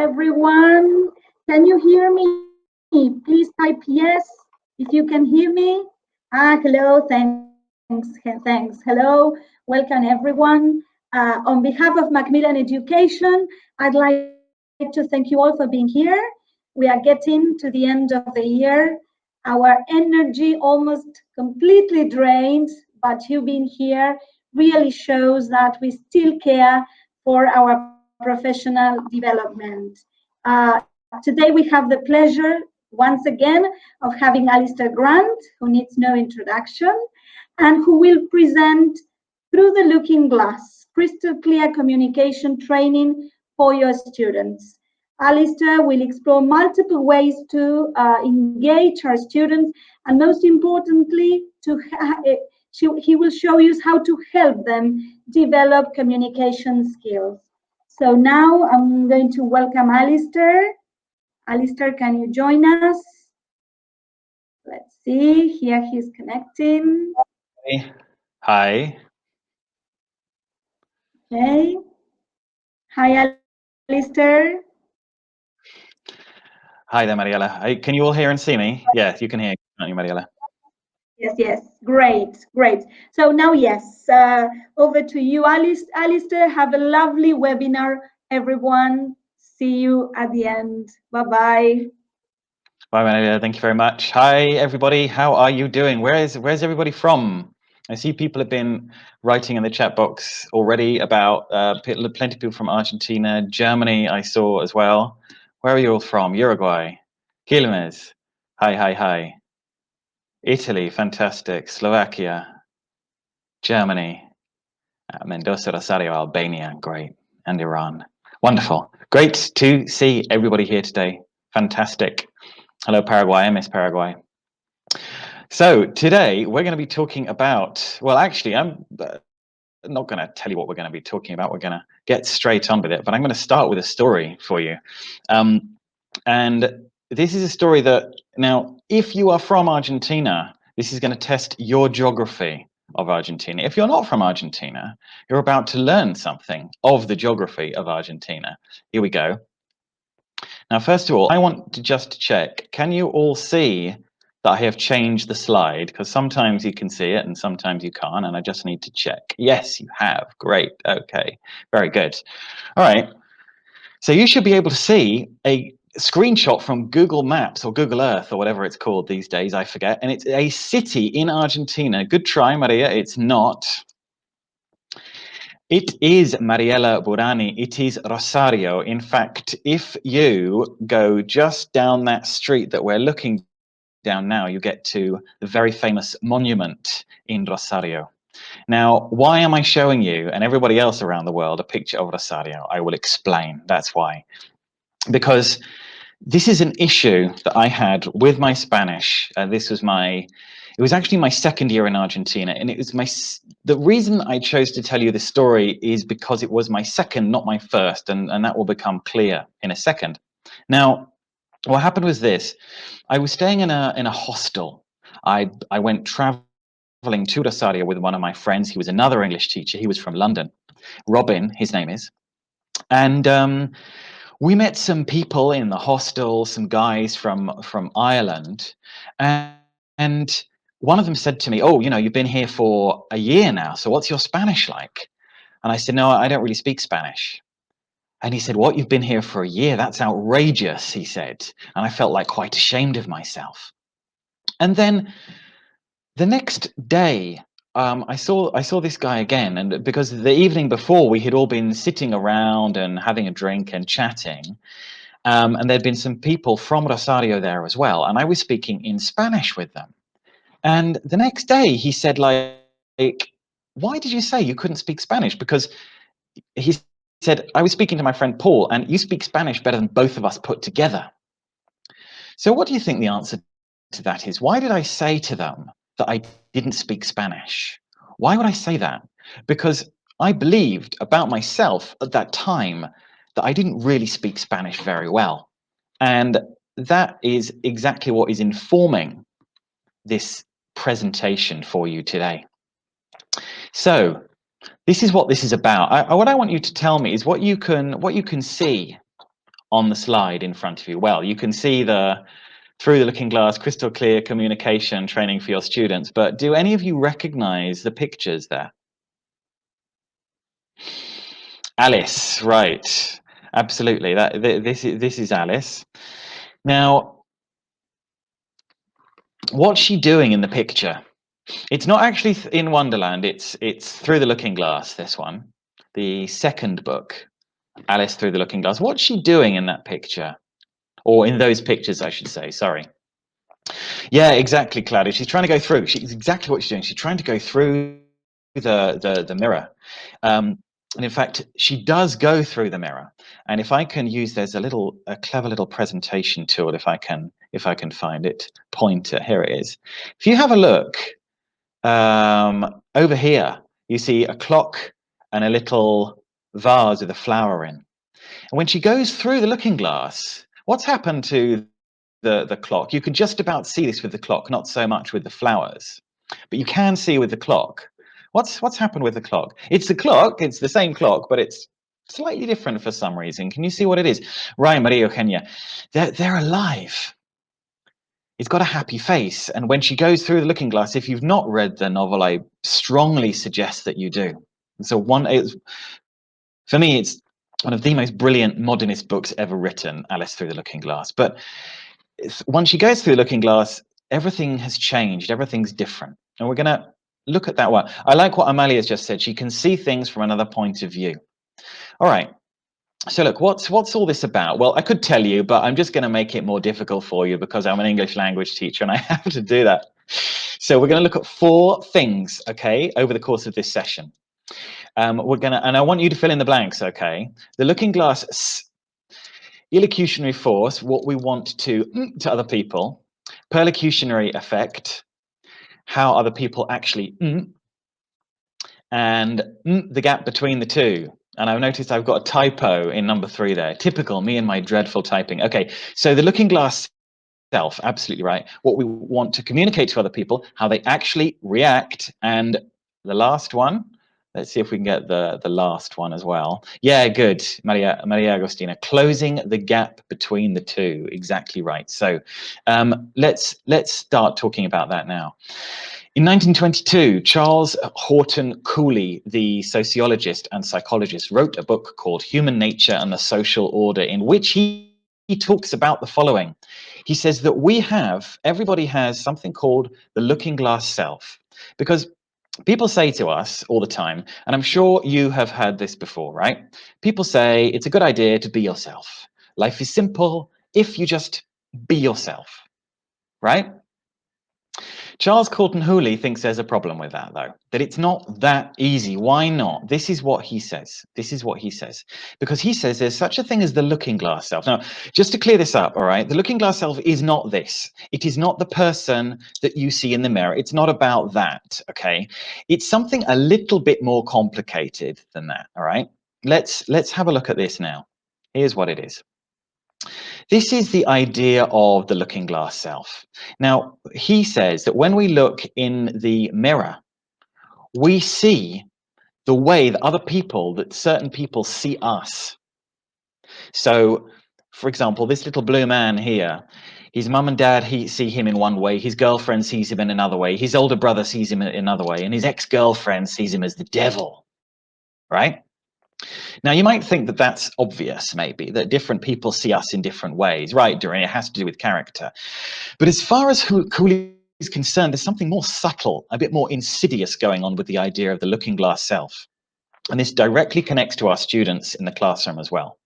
everyone. Can you hear me? Please type yes if you can hear me. Hello, thanks. Hello, welcome everyone. On behalf of Macmillan Education, I'd like to thank you all for being here. We are getting to the end of the year. Our energy almost completely drained, but you being here really shows that we still care for our professional development. Today we have the pleasure once again of having Alastair Grant, who needs no introduction, and who will present Through the Looking Glass, crystal clear communication training for your students. Alastair will explore multiple ways to engage our students, and most importantly, he will show you how to help them develop communication skills. So now I'm going to welcome Alastair. Alastair, can you join us? Let's see, here he's connecting. Hi. Okay. Hi, Alastair. Hi there, Mariella. Can you all hear and see me? Yes, you can hear, can't you, Mariella? Yes, great. So now, yes, over to you, Alastair. Have a lovely webinar, everyone. See you at the end. Bye-bye. Bye, Mariella. Thank you very much. Hi, everybody. How are you doing? Where's everybody from? I see people have been writing in the chat box already about plenty of people from Argentina, Germany. I saw as well. Where are you all from? Uruguay, Quilmes. Hi. Italy, fantastic. Slovakia, Germany, Mendoza, Rosario, Albania, great, and Iran. Wonderful. Great to see everybody here today. Fantastic. Hello, Paraguay. I miss Paraguay. So today we're going to be talking about, well, actually, I'm not going to tell you what we're going to be talking about. We're going to get straight on with it, but I'm going to start with a story for you. And this is a story that, now, if you are from Argentina, this is going to test your geography of Argentina. If you're not from Argentina, you're about to learn something of the geography of Argentina. Here we go. Now, first of all, I want to just check, can you all see that I have changed the slide? Because sometimes you can see it and sometimes you can't, and I just need to check. Yes, you have. Great. Okay. Very good. All right. So you should be able to see a screenshot from Google Maps or Google Earth or whatever it's called these days, I forget, and it's a city in Argentina. Good try, Maria. It's not. It is Mariella Burani. It is Rosario. In fact, if you go just down that street that we're looking down now, you get to the very famous monument in Rosario. Now, why am I showing you and everybody else around the world a picture of Rosario? I will explain. That's why. Because this is an issue that I had with my Spanish. It was actually my second year in Argentina, and it was the reason I chose to tell you this story is because it was my second, not my first, and that will become clear in a second. Now, what happened was this: I was staying in a hostel. I went traveling to Rosario with one of my friends. He was another English teacher. He was from London, Robin, his name is, and we met some people in the hostel, some guys from Ireland, and one of them said to me, "Oh, you know, you've been here for a year now, so what's your Spanish like?" And I said, "No, I don't really speak Spanish." And he said, "What, you've been here for a year? That's outrageous," he said. And I felt like quite ashamed of myself. And then the next day, I saw this guy again, and because the evening before we had all been sitting around and having a drink and chatting, and there'd been some people from Rosario there as well, and I was speaking in Spanish with them. And the next day he said, like, "Why did you say you couldn't speak Spanish?" Because he said, "I was speaking to my friend Paul, and you speak Spanish better than both of us put together." So what do you think the answer to that is? Why did I say to them that I didn't speak Spanish? Why would I say that? Because I believed about myself at that time that I didn't really speak Spanish very well. And that is exactly what is informing this presentation for you today. So this is what this is about. What I want you to tell me is what you can see on the slide in front of you? Well, you can see the through the looking glass, crystal clear communication training for your students, but do any of you recognize the pictures there? Alice, right. Absolutely. This is Alice. Now, what's she doing in the picture? It's not actually in Wonderland, it's Through the Looking Glass, this one. The second book, Alice Through the Looking Glass. What's she doing in that picture? Or in those pictures, I should say, sorry. Yeah, exactly, Claudia. She's trying to go through. She's exactly what she's doing. She's trying to go through the mirror. And in fact, she does go through the mirror. And if I can use, there's a clever little presentation tool, if I can find it, pointer, here it is. If you have a look over here, you see a clock and a little vase with a flower in. And when she goes through the looking glass, what's happened to the clock? You can just about see this with the clock, not so much with the flowers, but you can see with the clock. What's happened with the clock? It's the clock, it's the same clock, but it's slightly different for some reason. Can you see what it is? Right, Maria Eugenia, they're alive. It's got a happy face. And when she goes through the looking glass, if you've not read the novel, I strongly suggest that you do. So for me, it's one of the most brilliant modernist books ever written, Alice Through the Looking Glass. But once she goes through the looking glass, everything has changed. Everything's different. And we're going to look at that one. I like what Amalia's just said. She can see things from another point of view. All right. So look, what's all this about? Well, I could tell you, but I'm just going to make it more difficult for you because I'm an English language teacher and I have to do that. So we're going to look at 4 things, okay, over the course of this session. And I want you to fill in the blanks, okay? The looking glass, illocutionary force, what we want to other people, perlocutionary effect, how other people actually and the gap between the two. And I've noticed I've got a typo in number 3 there. Typical, me and my dreadful typing. Okay, so the looking glass self, absolutely right. What we want to communicate to other people, how they actually react. And the last one, let's see if we can get the last one as well. Yeah, good, Maria Agostina. Closing the gap between the two, exactly right. So let's start talking about that now. In 1922, Charles Horton Cooley, the sociologist and psychologist, wrote a book called Human Nature and the Social Order, in which he talks about the following. He says that everybody has something called the looking glass self, because people say to us all the time, and I'm sure you have heard this before, right? People say it's a good idea to be yourself. Life is simple if you just be yourself, right? Charles Horton Cooley thinks there's a problem with that, though, that it's not that easy. Why not? This is what he says. Because he says there's such a thing as the looking glass self. Now, just to clear this up, all right, the looking glass self is not this. It is not the person that you see in the mirror. It's not about that, okay? It's something a little bit more complicated than that, all right? Let's have a look at this now. Here's what it is. This is the idea of the looking glass self. Now, he says that when we look in the mirror, we see the way that certain people see us. So, for example, this little blue man here, his mum and dad see him in one way, his girlfriend sees him in another way, his older brother sees him in another way, and his ex-girlfriend sees him as the devil, right? Now, you might think that that's obvious, maybe, that different people see us in different ways, right? It has to do with character. But as far as Cooley is concerned, there's something more subtle, a bit more insidious going on with the idea of the looking glass self. And this directly connects to our students in the classroom as well.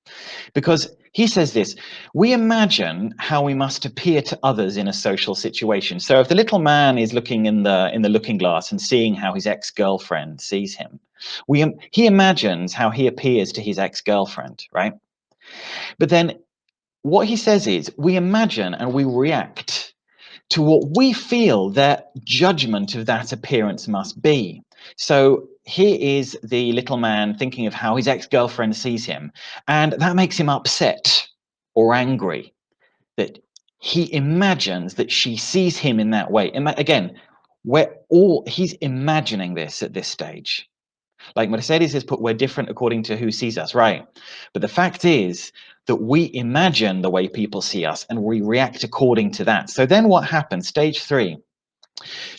Because he says this, we imagine how we must appear to others in a social situation. So if the little man is looking in the looking glass and seeing how his ex-girlfriend sees him, he imagines how he appears to his ex-girlfriend, right? But then what he says is we imagine and we react to what we feel their judgment of that appearance must be. So here is the little man thinking of how his ex-girlfriend sees him, and that makes him upset or angry that he imagines that she sees him in that way. Again, he's imagining this at this stage. Like Mercedes has put, we're different according to who sees us, right? But the fact is that we imagine the way people see us and we react according to that. So then what happens? Stage 3.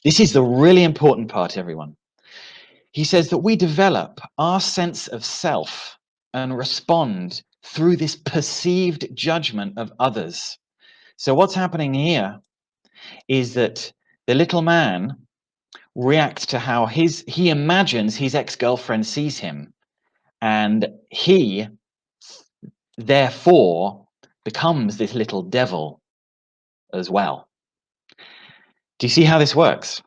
This is the really important part, everyone. He says that we develop our sense of self and respond through this perceived judgment of others. So what's happening here is that the little man reacts to how he imagines his ex-girlfriend sees him, and he therefore becomes this little devil as well. Do you see how this works?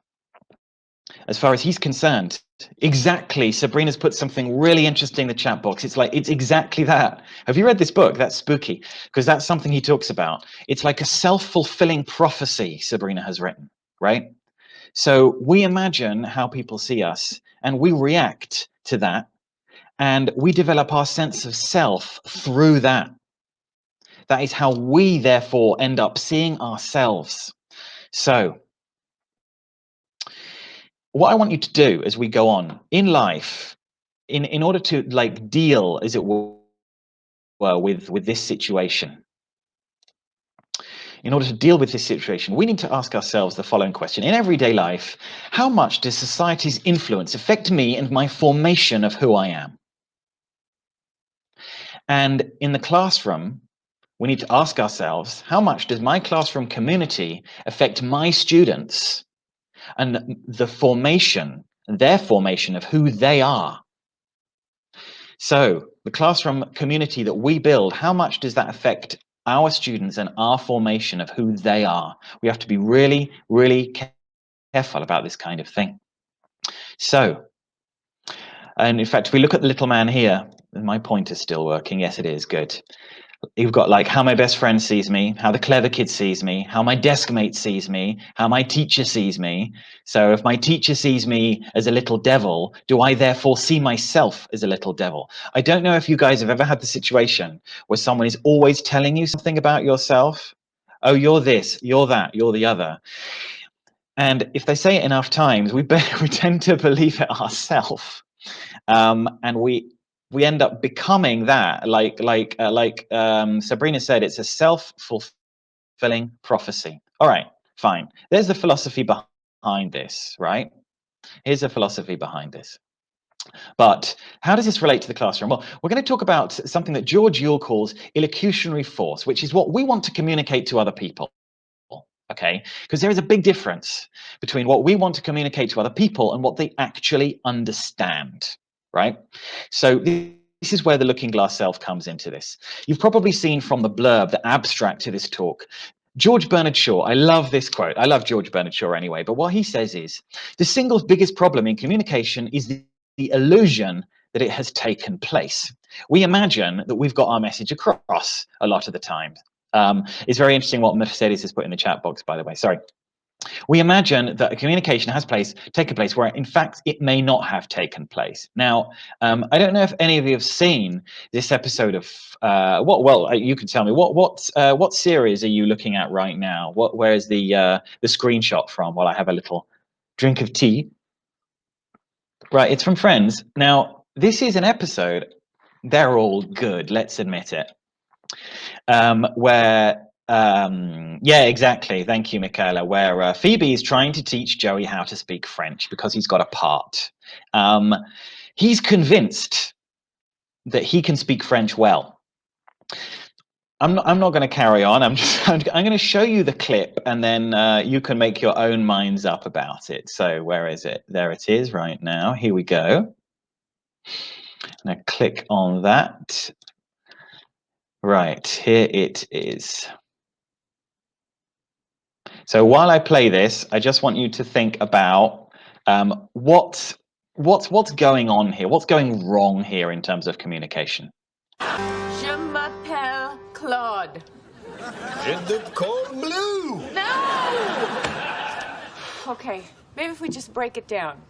As far as he's concerned, exactly, Sabrina's put something really interesting in the chat box. It's like, it's exactly that. Have you read this book? That's spooky, because that's something he talks about. It's like a self-fulfilling prophecy Sabrina has written, right? So we imagine how people see us, and we react to that, and we develop our sense of self through that. That is how we, therefore, end up seeing ourselves. So what I want you to do as we go on in life, in order to like deal, as it were, with this situation, in order to deal with this situation, we need to ask ourselves the following question. In everyday life, how much does society's influence affect me and my formation of who I am? And in the classroom, we need to ask ourselves, how much does my classroom community affect my students and the formation, their formation of who they are? So the classroom community that we build, how much does that affect our students and our formation of who they are? We have to be really, really careful about this kind of thing. So, and in fact, if we look at the little man here, my pointer's still working. Yes, it is. Good. You've got like how my best friend sees me, how the clever kid sees me, how my desk mate sees me, how my teacher sees me. So if my teacher sees me as a little devil, do I therefore see myself as a little devil? I don't know if you guys have ever had the situation where someone is always telling you something about yourself. Oh, you're this, you're that, you're the other. And if they say it enough times, we tend to believe it ourselves. And we end up becoming that, like Sabrina said, it's a self-fulfilling prophecy. All right, fine. There's the philosophy behind this, right? Here's the philosophy behind this. But how does this relate to the classroom? Well, we're going to talk about something that George Yule calls illocutionary force, which is what we want to communicate to other people. Okay, because there is a big difference between what we want to communicate to other people and what they actually understand. Right? So this is where the looking glass self comes into this. You've probably seen from the blurb, the abstract to this talk, George Bernard Shaw. I love this quote. I love George Bernard Shaw anyway, but what he says is, the single biggest problem in communication is the illusion that it has taken place. We imagine that we've got our message across a lot of the time. It's very interesting what Mercedes has put in the chat box, by the way. Sorry. We imagine that a communication has taken place where, in fact, it may not have taken place. Now, I don't know if any of you have seen this episode of well, you can tell me what series are you looking at right now? Where is the screenshot from? While I have a little drink of tea. Right, it's from Friends. Now, this is an episode. They're all good. Let's admit it. Where yeah, exactly. Thank you, Michaela. Where Phoebe is trying to teach Joey how to speak French because he's got a part. He's convinced that he can speak French well. I'm not going to carry on. I'm going to show you the clip, and then you can make your own minds up about it. So where is it? There it is right now. Here we go. I'm going to click on that. Right, here it is. So while I play this, I just want you to think about what's going on here, what's going wrong here in terms of communication. Je m'appelle Claude. Je te call Blue. No! Okay, maybe if we just break it down.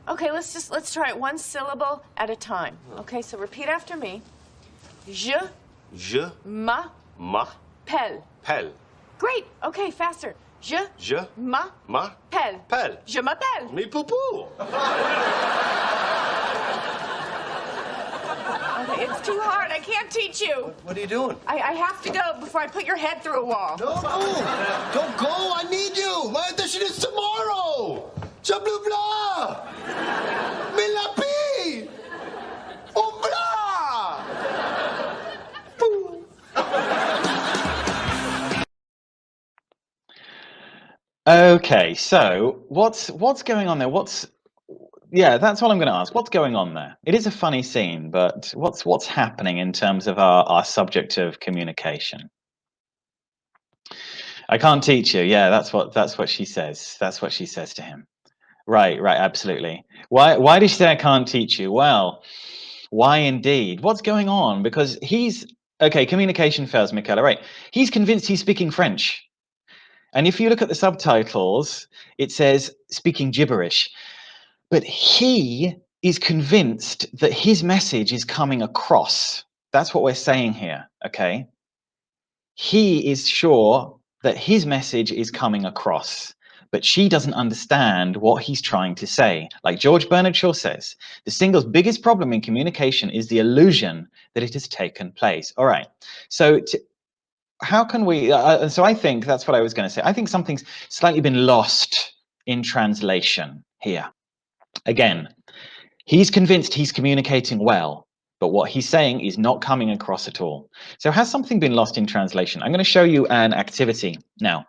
Okay, let's try it one syllable at a time. Okay, so repeat after me. Je m'appelle. Great. Okay, faster. Je m'appelle. Pelle. Je m'appelle. Me poupou. Okay, it's too hard. I can't teach you. What are you doing? I have to go before I put your head through a wall. No, don't go. I need you. My audition is tomorrow. Blah, blah, blah. Me la pi. Oh, blah. Okay, so what's going on there? Yeah, that's what I'm going to ask. What's going on there? It is a funny scene, but what's happening in terms of our subject of communication? I can't teach you. Yeah, that's what she says. That's what she says to him. Right, absolutely. Why did she say I can't teach you? Well, why indeed? What's going on? Because communication fails, Michaela, right? He's convinced he's speaking French. And if you look at the subtitles, it says speaking gibberish. But he is convinced that his message is coming across. That's what we're saying here, okay? He is sure that his message is coming across, but she doesn't understand what he's trying to say. Like George Bernard Shaw says, the single biggest problem in communication is the illusion that it has taken place. All right, so how can we, so I think that's what I was going to say. I think something's slightly been lost in translation here. Again, he's convinced he's communicating well, but what he's saying is not coming across at all. So has something been lost in translation? I'm going to show you an activity now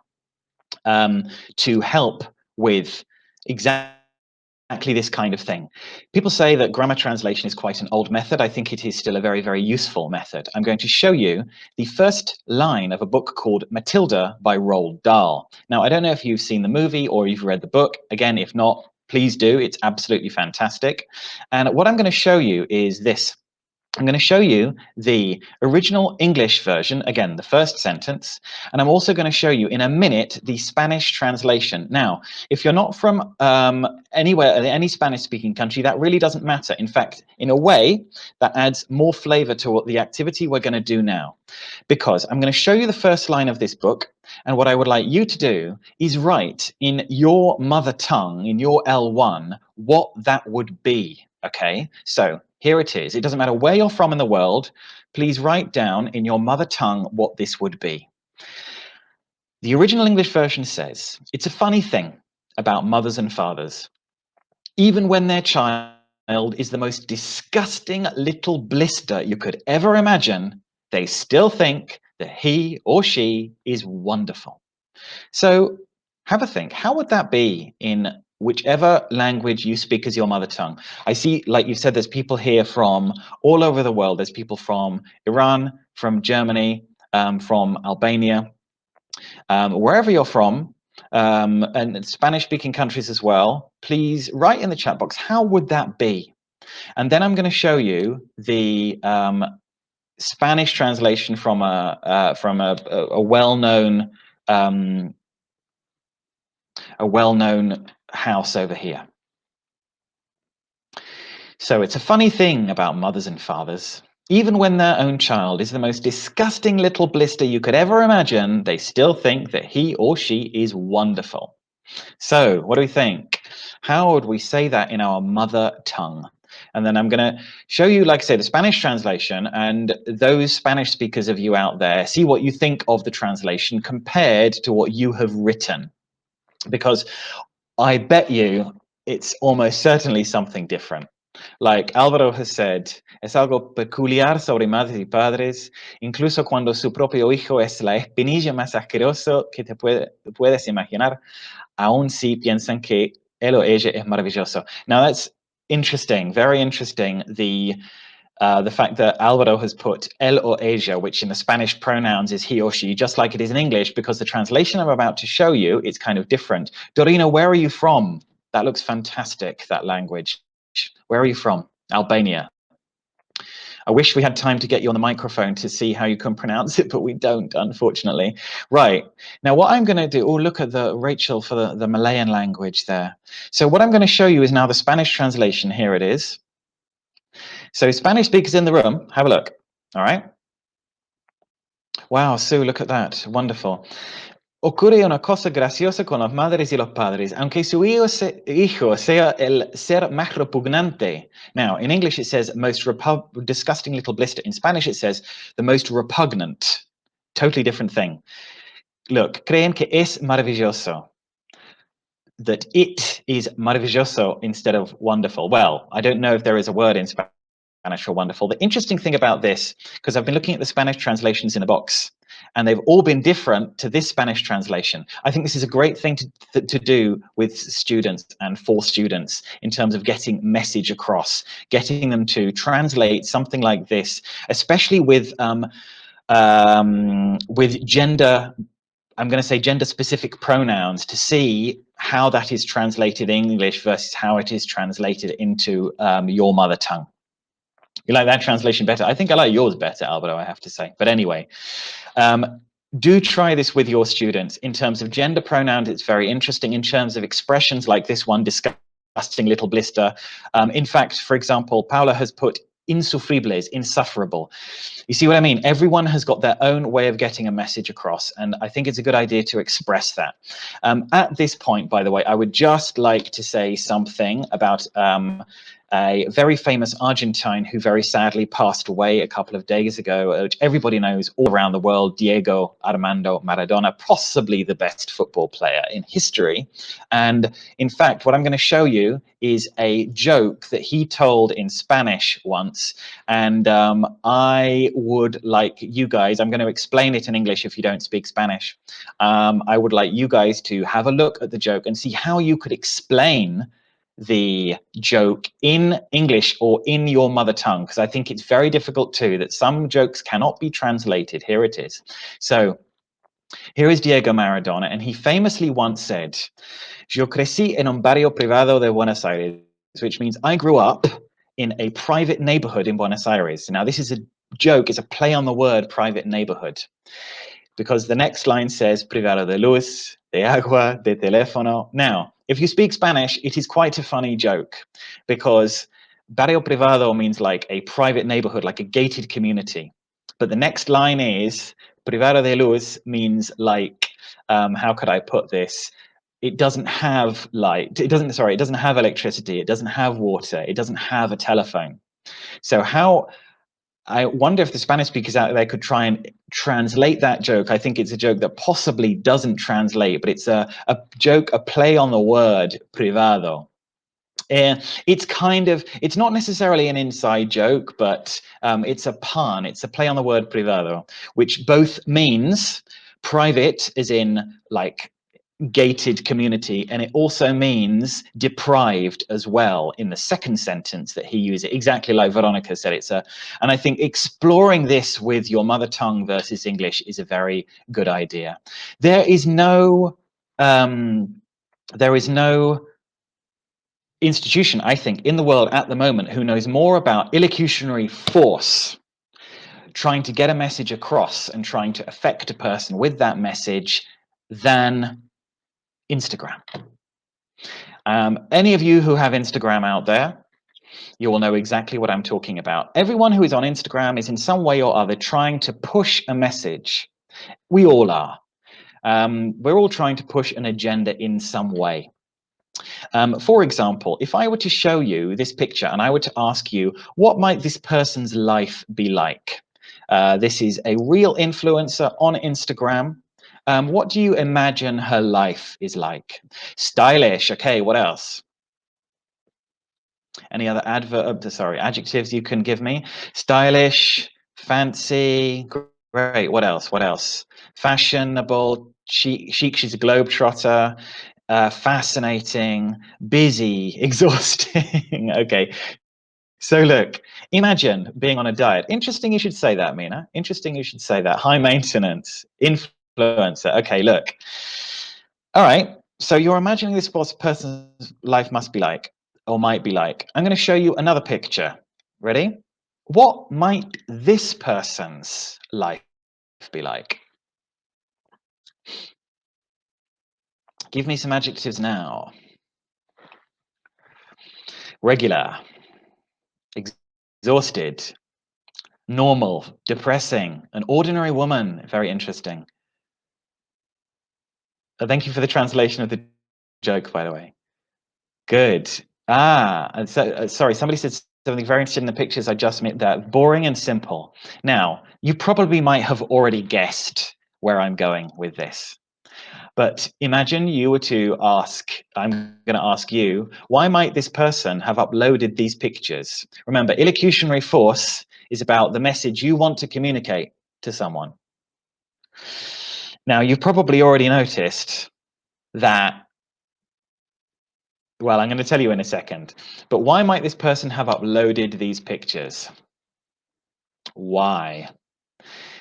to help with exactly this kind of thing. People say that grammar translation is quite an old method. I think it is still a very, very useful method. I'm going to show you the first line of a book called Matilda by Roald Dahl. Now, I don't know if you've seen the movie or you've read the book. Again, if not, please do. It's absolutely fantastic. And what I'm going to show you is this. I'm going to show you the original English version, again, the first sentence, and I'm also going to show you in a minute the Spanish translation. Now, if you're not from anywhere, any Spanish-speaking country, that really doesn't matter. In fact, in a way, that adds more flavor to what the activity we're going to do now, because I'm going to show you the first line of this book, and what I would like you to do is write in your mother tongue, in your L1, what that would be, okay? So here it is. It doesn't matter where you're from in the world. Please write down in your mother tongue what this would be. The original English version says, it's a funny thing about mothers and fathers. Even when their child is the most disgusting little blister you could ever imagine, they still think that he or she is wonderful. So have a think. How would that be in whichever language you speak as your mother tongue? I see, like you said, there's people here from all over the world. There's people from Iran, from Germany, from Albania, wherever you're from, and Spanish-speaking countries as well. Please write in the chat box, how would that be? And then I'm going to show you the Spanish translation from a well-known house over here. So it's a funny thing about mothers and fathers. Even when their own child is the most disgusting little blister you could ever imagine, they still think that he or she is wonderful. So what do we think? How would we say that in our mother tongue? And then I'm going to show you, like I say, the Spanish translation, and those Spanish speakers of you out there, see what you think of the translation compared to what you have written. Because I bet you it's almost certainly something different. Like Álvaro has said, es algo peculiar sobre madres y padres, incluso cuando su propio hijo es la espinilla más asqueroso que te puedes imaginar, aun si piensan que él o ella es maravilloso. Now that's interesting, very interesting, the fact that Álvaro has put él o ella, which in the Spanish pronouns is he or she, just like it is in English, because the translation I'm about to show you, it's kind of different. Dorina, where are you from? That looks fantastic, that language. Where are you from? Albania. I wish we had time to get you on the microphone to see how you can pronounce it, but we don't, unfortunately. Right. Now, what I'm going to do, oh, look at the Rachel for the Malayan language there. So what I'm going to show you is now the Spanish translation. Here it is. So Spanish speakers in the room, have a look. All right. Wow, Sue, look at that. Wonderful. ocurre una cosa graciosa con las madres y los padres, aunque su hijo sea el ser más repugnante. Now, in English it says most disgusting little blister. In Spanish it says the most repugnant. Totally different thing. Look, creen que es maravilloso. That it is maravilloso instead of wonderful. Well, I don't know if there is a word in Spanish for wonderful. The interesting thing about this, because I've been looking at the Spanish translations in a box, and they've all been different to this Spanish translation. I think this is a great thing to do with students and for students in terms of getting message across, getting them to translate something like this, especially with gender, I'm going to say gender-specific pronouns, to see how that is translated in English versus how it is translated into your mother tongue. You like that translation better? I think I like yours better, Alberto, I have to say. But anyway, do try this with your students. In terms of gender pronouns, it's very interesting. In terms of expressions like this one, disgusting little blister. In fact, for example, Paula has put insufribles, insufferable. You see what I mean? Everyone has got their own way of getting a message across, and I think it's a good idea to express that. At this point, by the way, I would just like to say something about a very famous Argentine who very sadly passed away a couple of days ago, which everybody knows all around the world, Diego Armando Maradona, possibly the best football player in history. And in fact, what I'm going to show you is a joke that he told in Spanish once. And I would like you guys, I'm going to explain it in English if you don't speak Spanish. I would like you guys to have a look at the joke and see how you could explain the joke in English or in your mother tongue, because I think it's very difficult too, that some jokes cannot be translated. Here it is. So here is Diego Maradona, and he famously once said, "Yo crecí en un barrio privado de Buenos Aires," which means I grew up in a private neighborhood in Buenos Aires. Now, this is a joke, it's a play on the word private neighborhood, because the next line says privado de luz, de agua, de teléfono. Now, if you speak Spanish, it is quite a funny joke, because barrio privado means like a private neighborhood, like a gated community. But the next line is privado de luz means like, how could I put this? It doesn't have light, it doesn't have electricity, it doesn't have water, it doesn't have a telephone. So how, I wonder if the Spanish speakers out there could try and translate that joke. I think it's a joke that possibly doesn't translate, but it's a joke, a play on the word privado. It's kind of, it's not necessarily an inside joke, but it's a pun. It's a play on the word privado, which both means private, as in like gated community, and it also means deprived as well in the second sentence that he uses, exactly like Veronica said. It's a, and I think exploring this with your mother tongue versus English is a very good idea. There is no institution, I think, in the world at the moment who knows more about illocutionary force, trying to get a message across and trying to affect a person with that message, than Instagram. Any of you who have Instagram out there, you will know exactly what I'm talking about. Everyone who is on Instagram is in some way or other trying to push a message. We all are. We're all trying to push an agenda in some way. For example, if I were to show you this picture and I were to ask you, what might this person's life be like? This is a real influencer on Instagram. What do you imagine her life is like? Stylish. Okay, what else? Any other adjectives you can give me? Stylish, fancy, great. What else? What else? Fashionable, chic, she's a globetrotter, fascinating, busy, exhausting. Okay. So look, imagine being on a diet. Interesting you should say that, Mina. Interesting you should say that. High maintenance, influencer. Okay, look. All right. So you're imagining this person's life must be like, or might be like. I'm going to show you another picture. Ready? What might this person's life be like? Give me some adjectives now. Regular, exhausted, normal, depressing, an ordinary woman, very interesting. Thank you for the translation of the joke, by the way. Good. And so, sorry, somebody said something very interesting in the pictures. I just meant that boring and simple. Now, you probably might have already guessed where I'm going with this. But imagine you were to ask, I'm going to ask you, why might this person have uploaded these pictures? Remember, illocutionary force is about the message you want to communicate to someone. Now, you've probably already noticed that, well, I'm going to tell you in a second, but why might this person have uploaded these pictures? Why?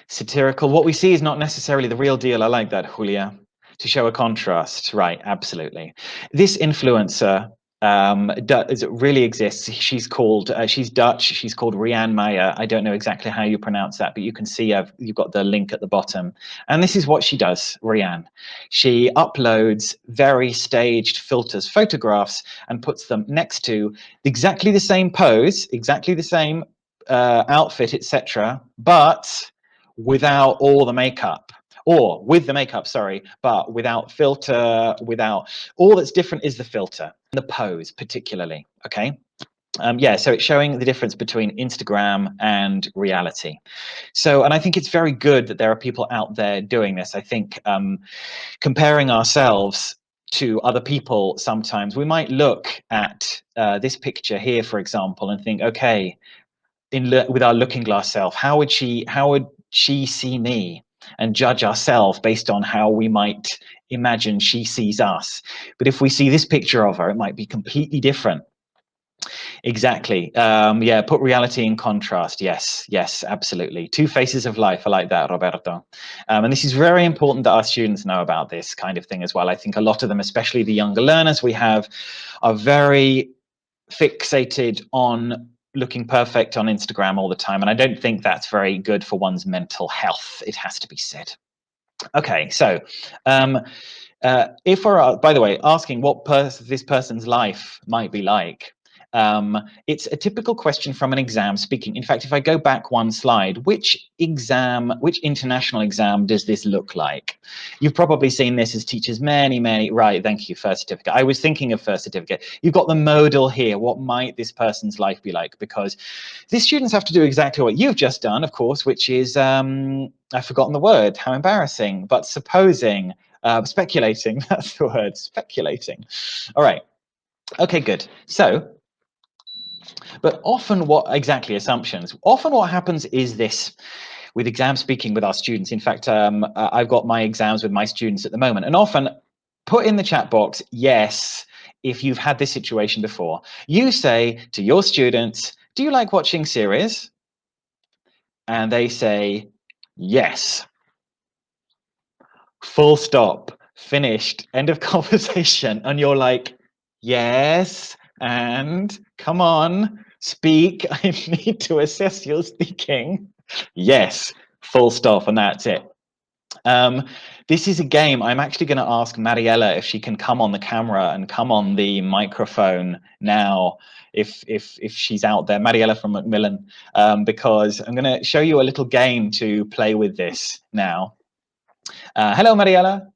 Satirical, what we see is not necessarily the real deal. I like that, Julia. To show a contrast, right, absolutely. This influencer really exists. She's called, she's Dutch, she's called Rianne Meyer. I don't know exactly how you pronounce that, but you can see you've got the link at the bottom. And this is what she does, Rianne. She uploads very staged filters, photographs, and puts them next to exactly the same pose, exactly the same outfit, etc., but without all the makeup. Or with the makeup, sorry, but without filter, without, all that's different is the filter, the pose particularly, okay? Yeah, so it's showing the difference between Instagram and reality. So, and I think it's very good that there are people out there doing this. I think comparing ourselves to other people, sometimes we might look at this picture here, for example, and think, okay, with our looking glass self, how would she see me, and judge ourselves based on how we might imagine she sees us. But if we see this picture of her, it might be completely different. Exactly. Yeah, put reality in contrast. Yes, yes, absolutely. Two faces of life. I like that, Roberto. And this is very important that our students know about this kind of thing as well. I think a lot of them, especially the younger learners we have, are very fixated on looking perfect on Instagram all the time, and I don't think that's very good for one's mental health, it has to be said. Okay, so if we're, by the way, asking what this person's life might be like, it's a typical question from an exam speaking. In fact, if I go back one slide, which international exam does this look like? You've probably seen this as teachers many, right, thank you, first certificate. I was thinking of first certificate. You've got the modal here. What might this person's life be like? Because these students have to do exactly what you've just done, of course, which is, I've forgotten the word, how embarrassing, but supposing, speculating, that's the word, speculating. All right, okay, good. So, but often assumptions, often what happens is this, with exam speaking with our students. In fact, I've got my exams with my students at the moment, and often put in the chat box, yes, if you've had this situation before. You say to your students, do you like watching series? And they say, yes. Full stop, finished, end of conversation. And you're like, yes, and come on, speak. I need to assess your speaking. Yes, full stop, and that's it. This is a game. I'm actually going to ask Mariella if she can come on the camera and come on the microphone now, if she's out there, Mariella from Macmillan, because I'm going to show you a little game to play with this now. Hello, Mariella.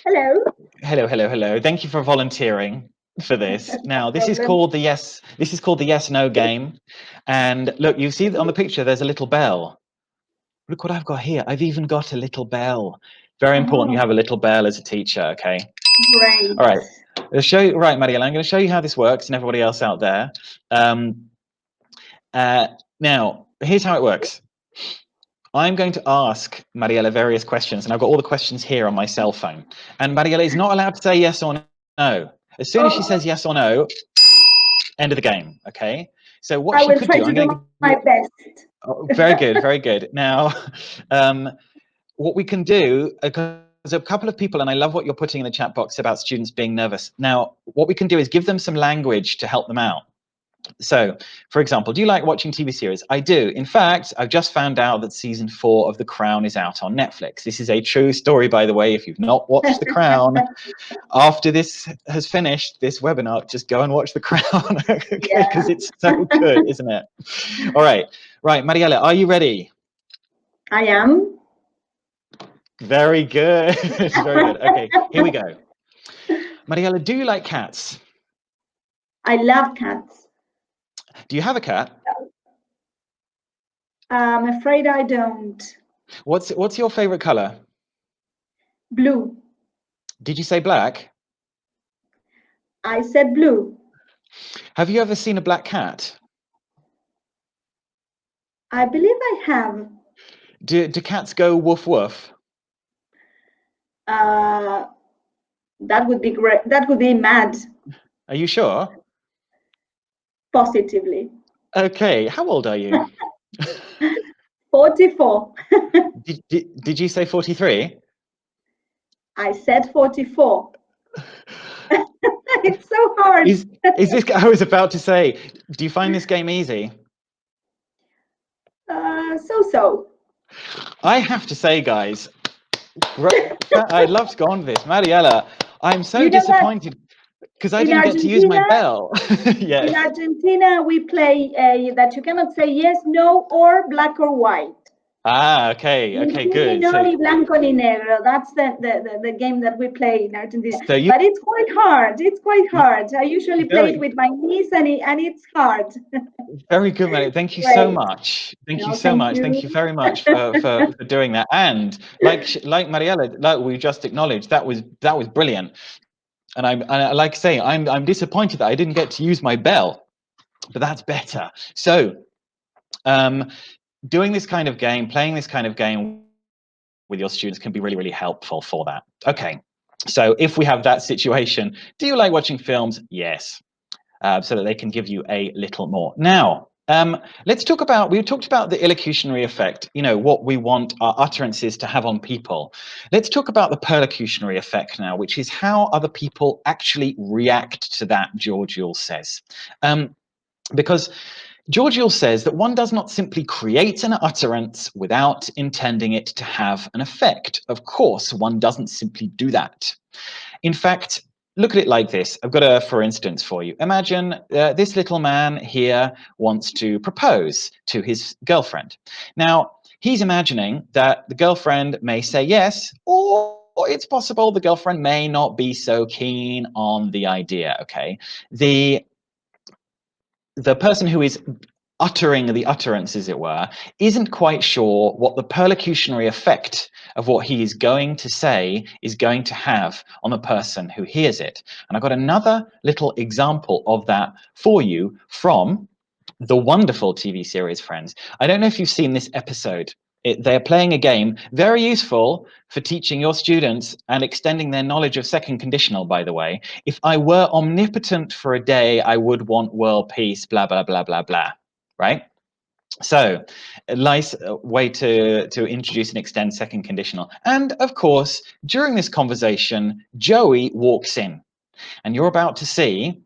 Hello. Hello. Thank you for volunteering for this. Now, this is called the yes/no game. And look, you see on the picture, there's a little bell. Look what I've got here. I've even got a little bell. Very important you have a little bell as a teacher, okay? Great. All right. I'll show you, right, Mariella, I'm going to show you how this works and everybody else out there. Now, here's how it works. I'm going to ask Mariella various questions, and I've got all the questions here on my cell phone. And Mariella is not allowed to say yes or no. As soon as she says yes or no, end of the game, okay? So what she could do, I'm going to do my best. Oh, very good. Now, what we can do, because a couple of people, and I love what you're putting in the chat box about students being nervous. Now, what we can do is give them some language to help them out. So, for example, do you like watching TV series? I do. In fact, I've just found out that season 4 of The Crown is out on Netflix. This is a true story, by the way. If you've not watched The Crown, after this has finished, this webinar, just go and watch The Crown, okay? Because it's so good, isn't it? All right. Right, Mariella, are you ready? I am. Very good. Very good. Okay, here we go. Mariella, do you like cats? I love cats. Do you have a cat? I'm afraid I don't. What's your favorite color? Blue. Did you say black? I said blue. Have you ever seen a black cat? I believe I have. Do cats go woof woof? That would be great. That would be mad. Are you sure? Positively. Okay, how old are you? 44. Did you say 43? I said 44. It's so hard. Is this? I was about to say, do you find this game easy? So. I have to say, guys, I'd love to go on to this. Mariella, I'm so disappointed because I didn't get to use my bell. Yes. In Argentina, we play that you cannot say yes, no, or black or white. Ah, okay, good. No, ni blanco ni negro. That's the game that we play in Argentina. So but it's quite hard. It's quite hard. I usually play it with my niece, and it's hard. Very good, Mariella. Thank you so much. Thank you so much. Thank you very much for doing that. And like Mariella, like we just acknowledged, that was brilliant. And I like saying, I'm disappointed that I didn't get to use my bell, but that's better. So, doing this kind of game, playing this kind of game with your students can be really, really helpful for that. Okay, so if we have that situation, do you like watching films? Yes, so that they can give you a little more. Now, let's talk about, we talked about the illocutionary effect, you know, what we want our utterances to have on people. Let's talk about the perlocutionary effect now, which is how other people actually react to that, George Yule says. Because George Yule says that one does not simply create an utterance without intending it to have an effect. Of course, one doesn't simply do that. In fact, look at it like this. I've got a for instance for you. Imagine this little man here wants to propose to his girlfriend. Now, he's imagining that the girlfriend may say yes, or it's possible the girlfriend may not be so keen on the idea, okay? The person who is uttering the utterance, as it were, isn't quite sure what the perlocutionary effect of what he is going to say is going to have on the person who hears it. And I've got another little example of that for you from the wonderful TV series Friends. I don't know if you've seen this episode. They're playing a game, very useful for teaching your students and extending their knowledge of second conditional, by the way. If I were omnipotent for a day, I would want world peace, blah, blah, blah, blah, blah, right? So a nice way to introduce and extend second conditional. And of course, during this conversation, Joey walks in and you're about to see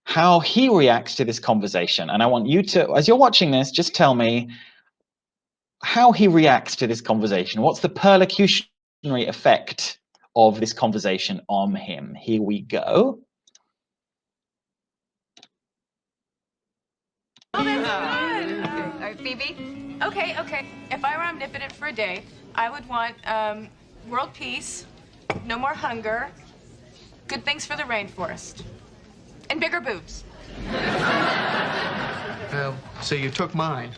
how he reacts to this conversation. And I want you to, as you're watching this, just tell me how he reacts to this conversation. What's the perlocutionary effect of this conversation on him? Here we go. Oh, that's good. All right, Phoebe. Okay. If I were omnipotent for a day, I would want world peace, no more hunger, good things for the rainforest, and bigger boobs. So you took mine.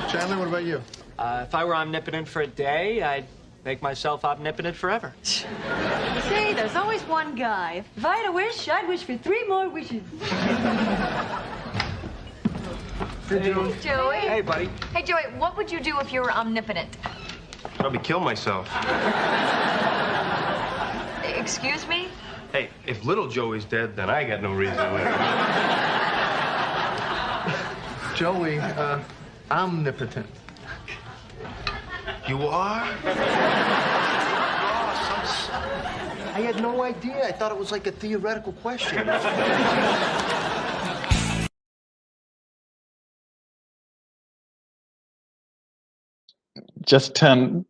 Chandler, what about you? If I were omnipotent for a day, I'd make myself omnipotent forever. Say, there's always one guy. If I had a wish, I'd wish for 3 more wishes. Hey, Joey. Hey, buddy. Hey, Joey, what would you do if you were omnipotent? Probably kill myself. Excuse me? Hey, if little Joey's dead, then I got no reason to live. Joey, omnipotent. You are? I had no idea. I thought it was like a theoretical question. Just turning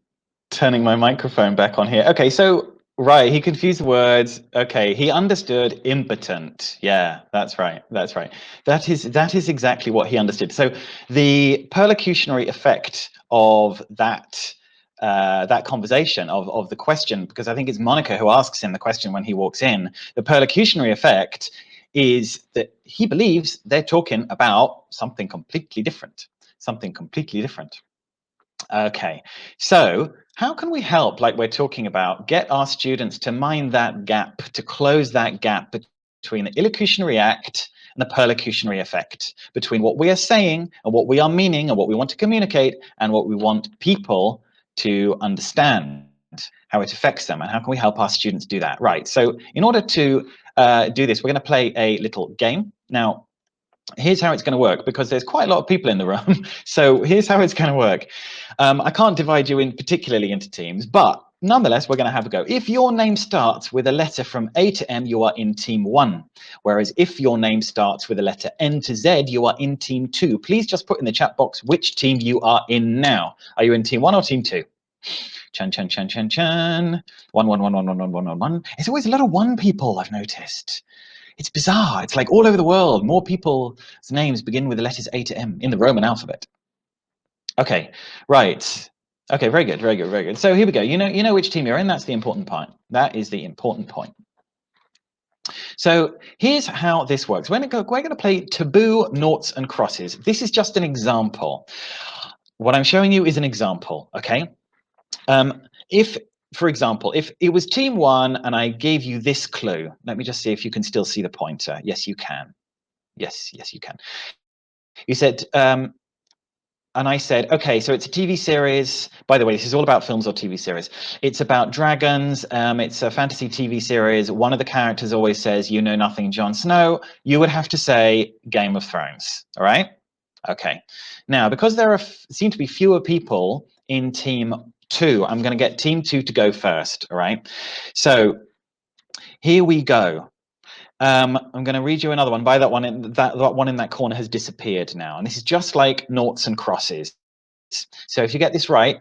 my microphone back on here. Okay, so right, he confused the words. Okay, he understood impotent. Yeah, that's right. That is exactly what he understood. So the perlocutionary effect of that that conversation of the question, because I think it's Monica who asks him the question when he walks in. The perlocutionary effect is that he believes they're talking about something completely different, something completely different. Okay, so how can we help, like we're talking about, get our students to mind that gap, to close that gap between the illocutionary act and the perlocutionary effect, between what we are saying and what we are meaning and what we want to communicate and what we want people to understand, how it affects them, and how can we help our students do that? Right, so in order to do this, we're going to play a little game. Now, here's how it's going to work, because there's quite a lot of people in the room. So here's how it's going to work. I can't divide you in particularly into teams, but nonetheless, we're going to have a go. If your name starts with a letter from A to M, you are in team 1. Whereas if your name starts with a letter N to Z, you are in team 2. Please just put in the chat box which team you are in now. Are you in team 1 or team 2? Chan, chan, chan, chan, chan. 1, 1, 1, 1, 1, 1, 1, 1, 1. It's always a lot of 1 people, I've noticed. It's bizarre. It's like all over the world, more people's names begin with the letters A to M in the Roman alphabet. Okay, right. Okay, very good, very good, very good. So here we go. You know which team you're in. That's the important part. That is the important point. So here's how this works. We're going to play Taboo, noughts, and crosses. This is just an example. What I'm showing you is an example, okay? For example, if it was team 1 and I gave you this clue, let me just see if you can still see the pointer. Yes, you can. Yes, you can. You said, and I said, okay, so it's a TV series. By the way, this is all about films or TV series. It's about dragons. It's a fantasy TV series. One of the characters always says, "You know nothing, Jon Snow." You would have to say Game of Thrones. All right? Okay. Now, because there seem to be fewer people in team 2, I'm going to get team 2 to go first. All right. So here we go. I'm going to read you another one. By that one, that one in that corner has disappeared now, and this is just like noughts and crosses. So if you get this right,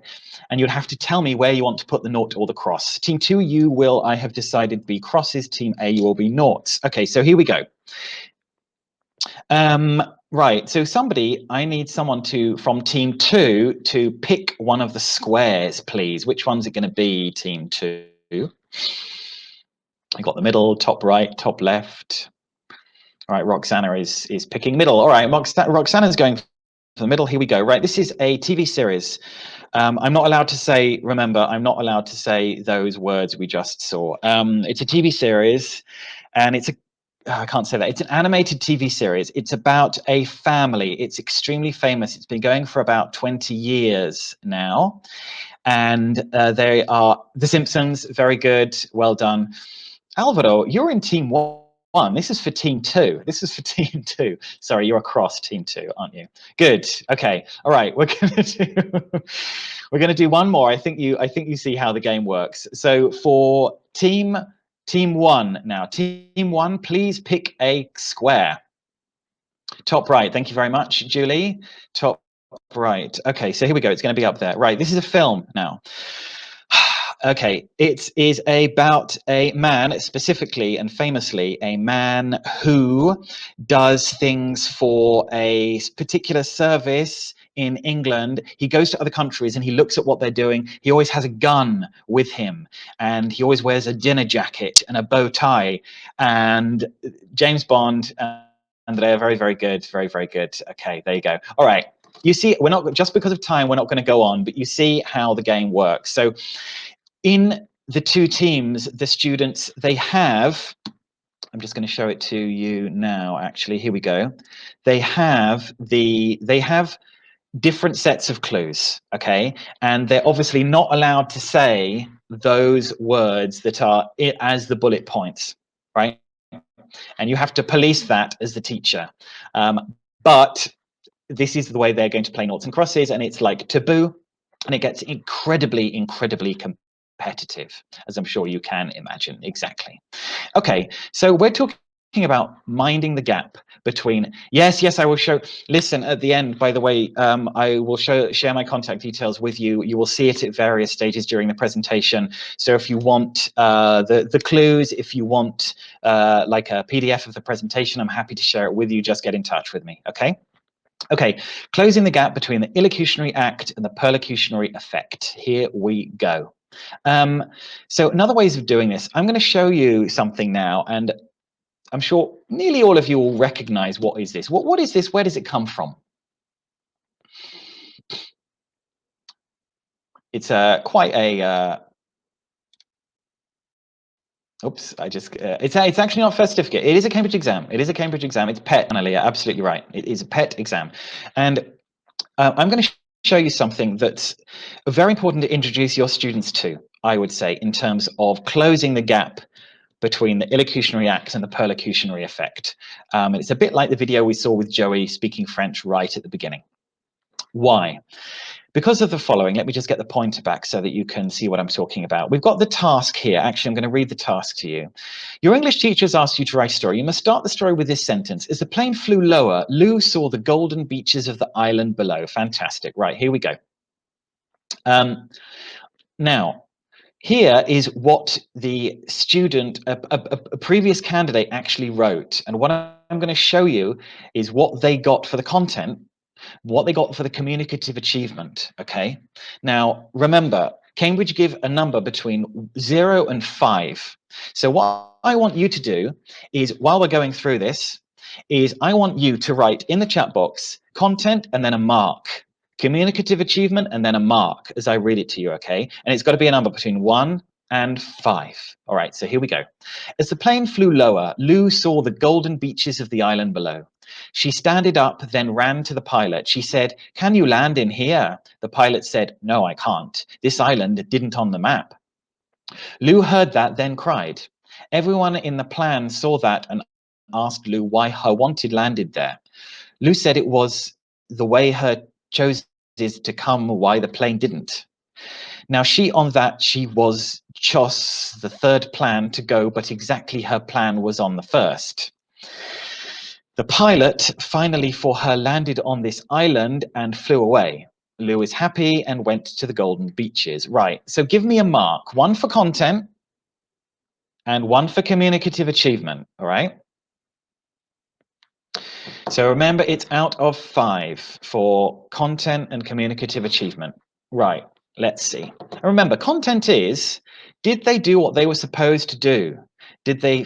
and you'd have to tell me where you want to put the nought or the cross. Team 2, you will, I have decided, be crosses. Team A, you will be noughts. Okay, so here we go. Right, so I need someone from team 2 to pick one of the squares, please. Which one's it going to be, team 2? I got the middle, top right, top left. All right, Roxana is picking middle. All right, Roxana's going for the middle. Here we go. Right, this is a TV series. I'm not allowed to say, remember, I'm not allowed to say those words we just saw. It's a TV series, and I can't say that. It's an animated TV series. It's about a family. It's extremely famous. It's been going for about 20 years now. And they are The Simpsons. Very good. Well done. Alvaro, you're in team 1. This is for team 2. This is for team 2. Sorry, you're across team 2, aren't you? Good. Okay. All right. We're gonna do one more. I think you see how the game works. So for team 1 now. Team 1, please pick a square. Top right. Thank you very much, Julie. Top right. Okay. So here we go. It's going to be up there. Right. This is a film now. Okay, it is about a man, specifically and famously, a man who does things for a particular service in England. He goes to other countries and he looks at what they're doing. He always has a gun with him, and he always wears a dinner jacket and a bow tie. And James Bond, Andrea, very, very good, very, very good. Okay, there you go. All right. You see, we're not, just because of time, we're not going to go on, but you see how the game works. So in the 2 teams, the students, they have, I'm just going to show it to you now, actually. Here we go. They have different sets of clues, okay? And they're obviously not allowed to say those words that are as the bullet points, right? And you have to police that as the teacher. But this is the way they're going to play noughts and crosses, and it's like Taboo, and it gets incredibly, incredibly competitive, as I'm sure you can imagine. Exactly. Okay, so we're talking about minding the gap between, yes, I will show, listen, at the end, by the way, I will share my contact details with you. You will see it at various stages during the presentation. So if you want the clues, if you want like a PDF of the presentation, I'm happy to share it with you. Just get in touch with me, okay? Okay, closing the gap between the illocutionary act and the perlocutionary effect. Here we go. So another ways of doing this, I'm going to show you something now, and I'm sure nearly all of you will recognize what is this. What is this? Where does it come from? It's quite a oops, I just it's actually not first certificate. It is a Cambridge exam. It is a Cambridge exam. It's PET, Analia, absolutely right. It is a PET exam. And I'm going to show you something that's very important to introduce your students to, I would say, in terms of closing the gap between the illocutionary act and the perlocutionary effect. It's a bit like the video we saw with Joey speaking French right at the beginning. Why? Because of the following. Let me just get the pointer back so that you can see what I'm talking about. We've got the task here. Actually, I'm going to read the task to you. Your English teacher has asked you to write a story. You must start the story with this sentence. As the plane flew lower, Lou saw the golden beaches of the island below. Fantastic. Right, here we go. Now, here is what the student, a previous candidate actually wrote. And what I'm going to show you is what they got for the content, what they got for the communicative achievement, okay? Now, remember, Cambridge give a number between 0 and 5. So what I want you to do is, while we're going through this, is I want you to write in the chat box content and then a mark. Communicative achievement and then a mark as I read it to you, okay? And it's got to be a number between 1 and 5. All right, so here we go. As the plane flew lower, Lou saw the golden beaches of the island below. She standed up, then ran to the pilot. She said, "Can you land in here?" The pilot said, "No, I can't. This island didn't on the map." Lou heard that, then cried. Everyone in the plan saw that and asked Lou why her wanted landed there. Lou said it was the way her chose to come, why the plane didn't. Now she was chose the third plan to go, but exactly her plan was on the first. The pilot finally for her landed on this island and flew away. Lou is happy and went to the golden beaches. Right, so give me a mark, 1 for content and 1 for communicative achievement, all right? So remember, it's out of 5 for content and communicative achievement. Right, let's see. And remember, content is, did they do what they were supposed to do? Did they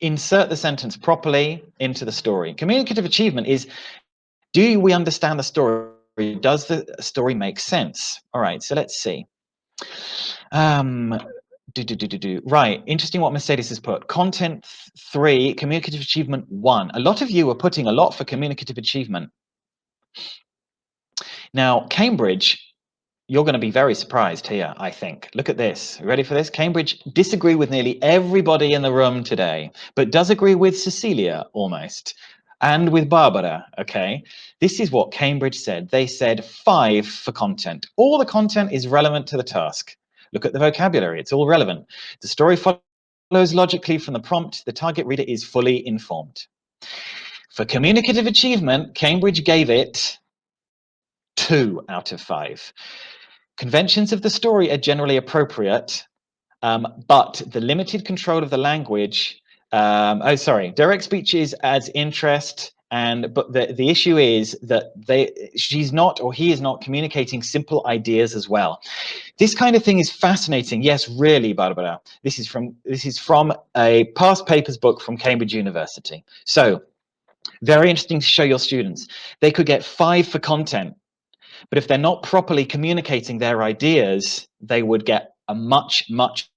insert the sentence properly into the story? Communicative achievement is, do we understand the story? Does the story make sense? All right, so let's see. Right, interesting what Mercedes has put. Content 3, communicative achievement 1. A lot of you are putting a lot for communicative achievement. Now, Cambridge, you're going to be very surprised here, I think. Look at this. Ready for this? Cambridge disagree with nearly everybody in the room today, but does agree with Cecilia almost, and with Barbara, okay? This is what Cambridge said. They said 5 for content. All the content is relevant to the task. Look at the vocabulary, it's all relevant. The story follows logically from the prompt. The target reader is fully informed. For communicative achievement, Cambridge gave it 2 out of 5. Conventions of the story are generally appropriate, but the limited control of the language, direct speech is adds interest, but the issue is that she's not, or he is not, communicating simple ideas as well. This kind of thing is fascinating. Yes, really, Barbara. This is from a past papers book from Cambridge University. So very interesting to show your students. They could get 5 for content, but if they're not properly communicating their ideas, they would get a much, much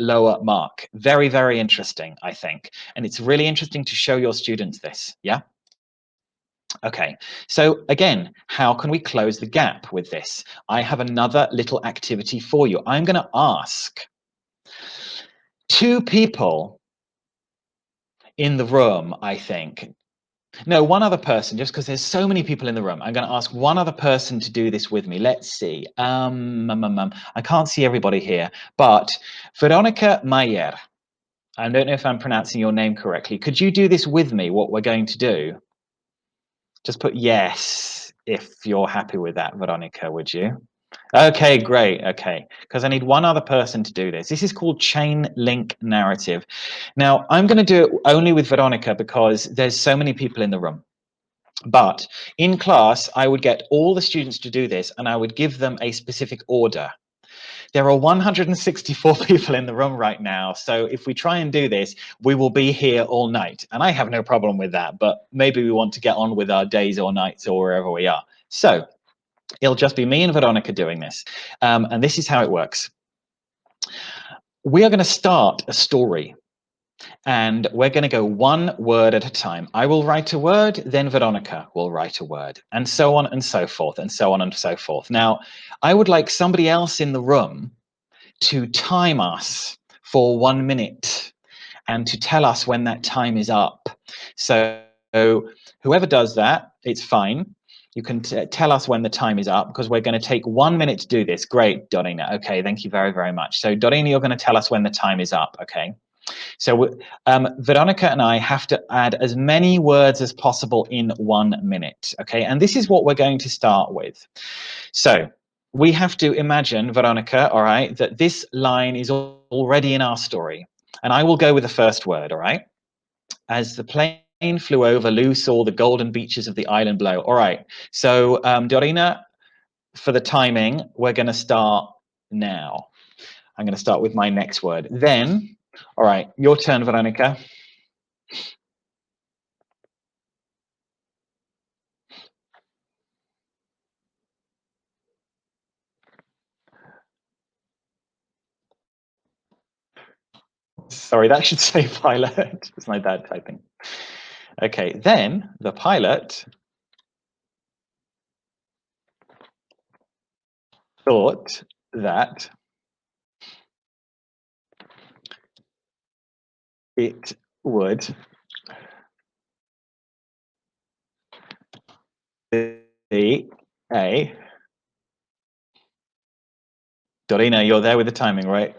lower mark. Very, very interesting, I think. And it's really interesting to show your students this, yeah? Okay, so again, how can we close the gap with this? I have another little activity for you. I'm going to ask 2 people in the room, I think. No, 1 other person, just because there's so many people in the room. I'm going to ask 1 other person to do this with me. Let's see. I can't see everybody here, but Veronica Mayer. I don't know if I'm pronouncing your name correctly. Could you do this with me, what we're going to do? Just put yes if you're happy with that, Veronica, would you? Okay, great. Okay, because I need 1 other person to do this. This is called chain link narrative. Now, I'm going to do it only with Veronica because there's so many people in the room. But in class, I would get all the students to do this, and I would give them a specific order. There are 164 people in the room right now, so if we try and do this, we will be here all night. And I have no problem with that, but maybe we want to get on with our days or nights or wherever we are. So it'll just be me and Veronica doing this. And this is how it works. We are going to start a story. And we're going to go one word at a time. I will write a word, then Veronica will write a word, and so on and so forth, and so on and so forth. Now, I would like somebody else in the room to time us for 1 minute and to tell us when that time is up. So whoever does that, it's fine. You can tell us when the time is up, because we're going to take 1 minute to do this. Great, Dorina. Okay, thank you very, very much. So Dorina, you're going to tell us when the time is up, okay? So Veronica and I have to add as many words as possible in 1 minute, okay? And this is what we're going to start with. So we have to imagine, Veronica, all right, that this line is already in our story. And I will go with the first word, all right? As the plane flew over, Lou saw the golden beaches of the island below. All right, so Dorina, for the timing, we're going to start now. I'm going to start with my next word. Then, all right, your turn, Veronica. Sorry, that should say pilot. It's my bad typing. Okay, then the pilot thought that it would be a... Dorina, you're there with the timing, right?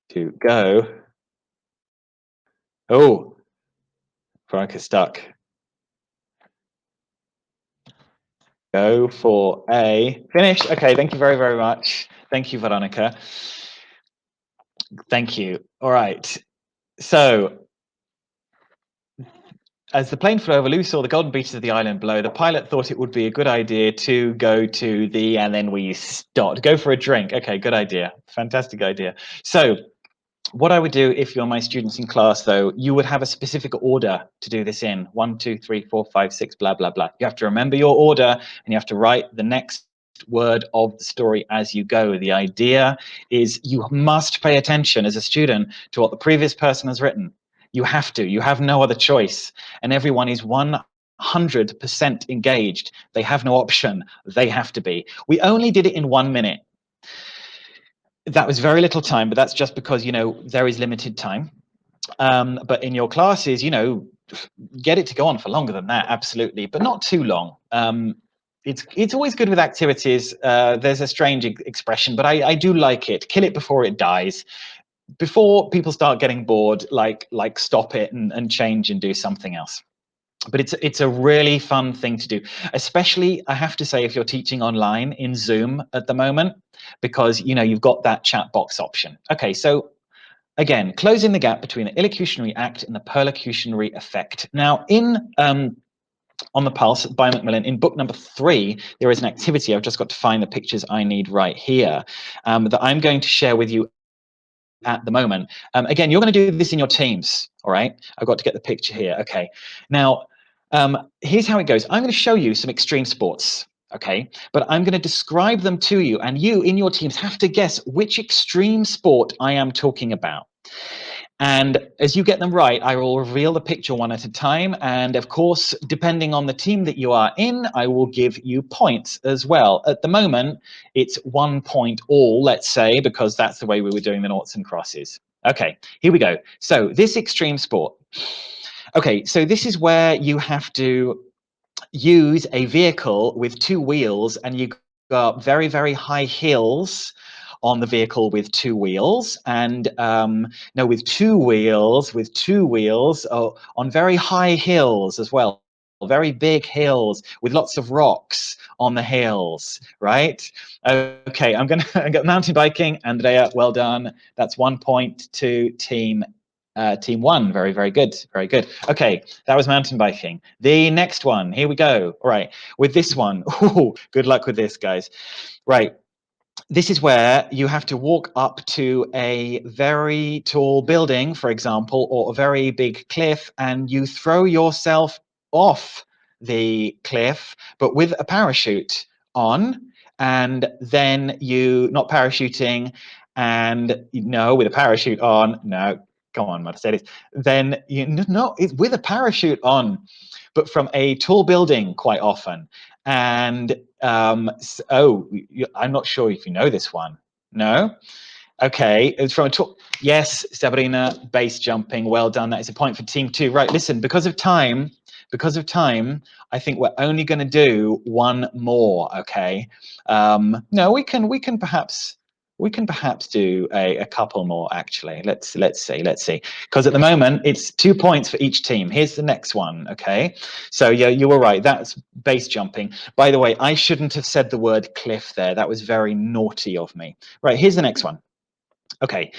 To go. Oh, Veronica's stuck. Go for a finish. Okay, thank you very, very much. Thank you, Veronica. Thank you. All right. So, as the plane flew over, Lou saw the golden beaches of the island below. The pilot thought it would be a good idea to go to the, and then we stopped. Go for a drink. Okay, good idea. Fantastic idea. So, what I would do if you're my students in class, though, you would have a specific order to do this in. 1, 2, 3, 4, 5, 6, blah, blah, blah. You have to remember your order, and you have to write the next word of the story as you go. The idea is you must pay attention as a student to what the previous person has written. You have to. You have no other choice. And everyone is 100% engaged. They have no option. They have to be. We only did it in 1 minute. That was very little time, but that's just because, you know, there is limited time. But in your classes, you know, get it to go on for longer than that, absolutely, but not too long. It's always good with activities. There's a strange expression, but I do like it. Kill it before it dies. Before people start getting bored, like stop it and change and do something else. But it's a really fun thing to do, especially, I have to say, if you're teaching online in Zoom at the moment, because, you know, you've got that chat box option. Okay, so again, closing the gap between the illocutionary act and the perlocutionary effect. Now, in On the Pulse by Macmillan, in book number 3, there is an activity. I've just got to find the pictures I need right here, that I'm going to share with you at the moment. Again, you're going to do this in your teams, all right? I've got to get the picture here. Okay, now here's how it goes. I'm going to show you some extreme sports, okay? But I'm going to describe them to you, and you in your teams have to guess which extreme sport I am talking about. And as you get them right, I will reveal the picture one at a time. And of course, depending on the team that you are in, I will give you points as well. At the moment, it's 1 point all, let's say, because that's the way we were doing the noughts and crosses. Okay, here we go. So this extreme sport. Okay, so this is where you have to use a vehicle with 2 wheels, and you got very, very high hills on the vehicle with 2 wheels, and no, with two wheels on very high hills as well. very big hills with lots of rocks on the hills, right? Okay, I'm gonna mountain biking. Andrea, well done. That's 1 point to team one. Very, very good. Very good. Okay, that was mountain biking. The next one, here we go. All right, with this one, ooh, good luck with this, guys. Right. This is where you have to walk up to a very tall building, for example, or a very big cliff, and you throw yourself off the cliff, but with a parachute on, and then you, not parachuting, and no, with a parachute on, no, come on, Mercedes, then you, no, it's with a parachute on, but from a tall building quite often. And I'm not sure if you know this one. No? Okay, it's from a talk. Yes, Sabrina, base jumping. Well done. That is a point for team 2. Right, listen, because of time, I think we're only going to do one more, okay? No, we can perhaps do a couple more, actually. Let's see, because at the moment it's 2 points for each team. Here's the next one, okay? So yeah, you were right, that's base jumping. By the way, I shouldn't have said the word cliff there. That was very naughty of me. Right, here's the next one. Okay,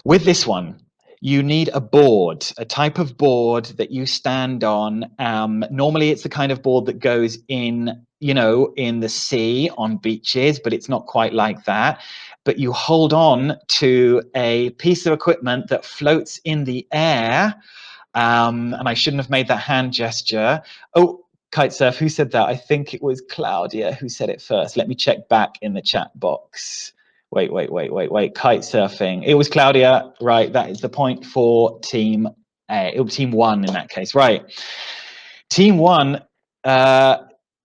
with this one, you need a board, a type of board that you stand on. Normally it's the kind of board that goes in, you know, in the sea on beaches, but it's not quite like that. But you hold on to a piece of equipment that floats in the air. And I shouldn't have made that hand gesture. Oh, kitesurf, who said that? I think it was Claudia who said it first. Let me check back in the chat box. Wait, kite surfing. It was Claudia, right? That is the point for team team 1 in that case, right? Team 1,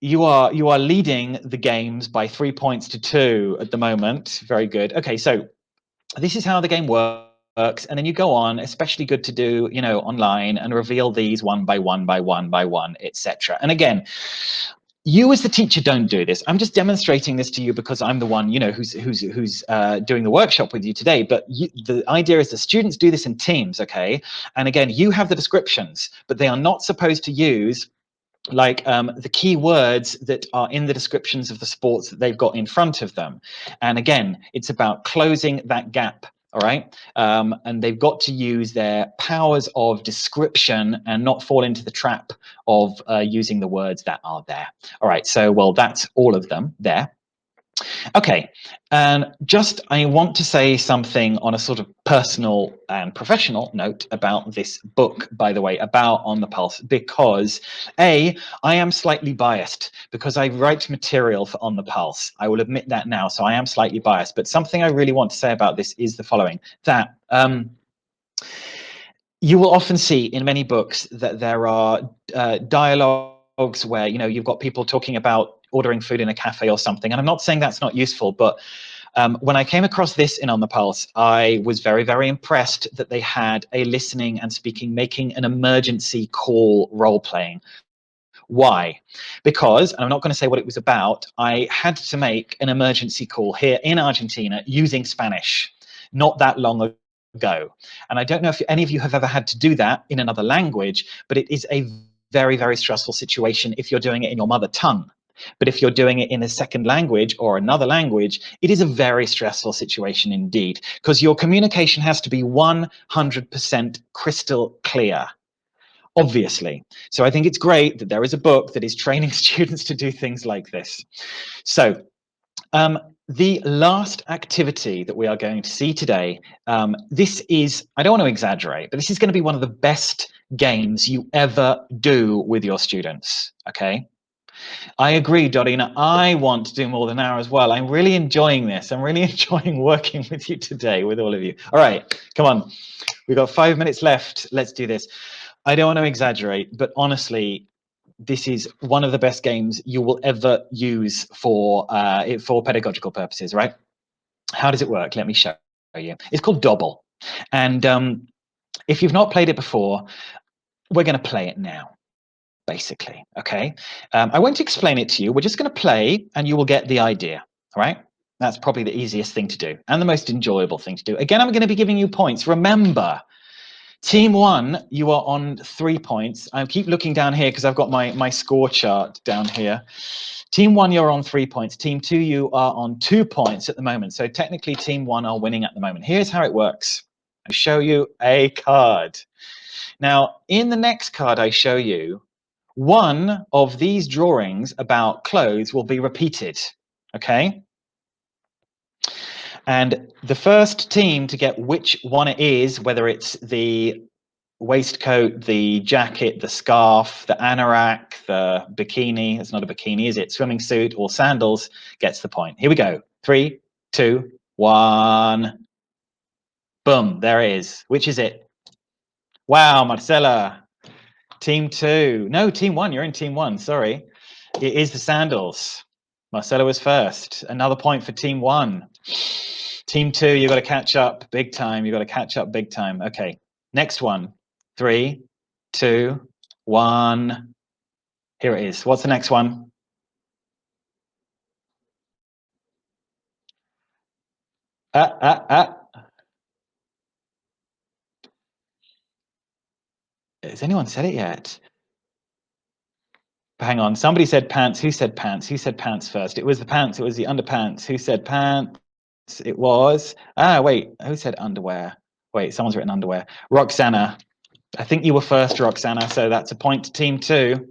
you are leading the games by 3 points to 2 at the moment. Very good. Okay, so this is how the game works, and then you go on, especially good to do, you know, online, and reveal these one by one, etc. And again, you as the teacher don't do this. I'm just demonstrating this to you because I'm the one, you know, who's doing the workshop with you today. But the idea is the students do this in teams, okay? And again, you have the descriptions, but they are not supposed to use like the key words that are in the descriptions of the sports that they've got in front of them. And again, it's about closing that gap. All right, and they've got to use their powers of description and not fall into the trap of using the words that are there. All right, so well, that's all of them there. Okay, and just I want to say something on a sort of personal and professional note about this book, by the way, about On the Pulse, because I am slightly biased because I write material for On the Pulse. I will admit that now, so I am slightly biased, but something I really want to say about this is the following, that you will often see in many books that there are dialogues where, you know, you've got people talking about ordering food in a cafe or something. And I'm not saying that's not useful, but when I came across this in On the Pulse, I was very, very impressed that they had a listening and speaking, making an emergency call role-playing. Why? Because, and I'm not going to say what it was about, I had to make an emergency call here in Argentina using Spanish not that long ago. And I don't know if any of you have ever had to do that in another language, but it is a very, very stressful situation if you're doing it in your mother tongue. But if you're doing it in a second language or another language, it is a very stressful situation indeed, because your communication has to be 100% crystal clear, obviously. So I think it's great that there is a book that is training students to do things like this. So the last activity that we are going to see today, this is, I don't want to exaggerate, but this is going to be one of the best games you ever do with your students, okay? I agree, Dorina. I want to do more than an hour as well. I'm really enjoying this. I'm really enjoying working with you today, with all of you. All right, come on. We've got 5 minutes left. Let's do this. I don't want to exaggerate, but honestly, this is one of the best games you will ever use for pedagogical purposes, right? How does it work? Let me show you. It's called Double. And if you've not played it before, we're going to play it now. Basically, okay? I won't explain it to you. We're just going to play and you will get the idea, all right? That's probably the easiest thing to do and the most enjoyable thing to do. Again, I'm going to be giving you points. Remember, Team 1, you are on 3 points. I keep looking down here because I've got my score chart down here. Team 1, you're on 3 points. Team 2, you are on 2 points at the moment. So technically, Team 1 are winning at the moment. Here's how it works. I show you a card. Now, in the next card I show you, one of these drawings about clothes will be repeated, okay? And the first team to get which one it is, whether it's the waistcoat, the jacket, the scarf, the anorak, the bikini, it's not a bikini, is it? Swimming suit or sandals, gets the point. Here we go. 3, 2, 1. Boom, there it is. Which is it? Wow, Marcela. Team 2. No, Team 1. You're in Team 1. Sorry. It is the sandals. Marcela was first. Another point for Team 1. Team 2, you got to catch up big time. You got to catch up big time. Okay. Next one. 3, 2, 1. Here it is. What's the next one? Has anyone said it yet? Hang on. Somebody said pants. Who said pants? Who said pants first? It was the pants. It was the underpants. Who said pants? It was. Wait. Who said underwear? Wait, someone's written underwear. Roxana. I think you were first, Roxana. So that's a point to Team 2.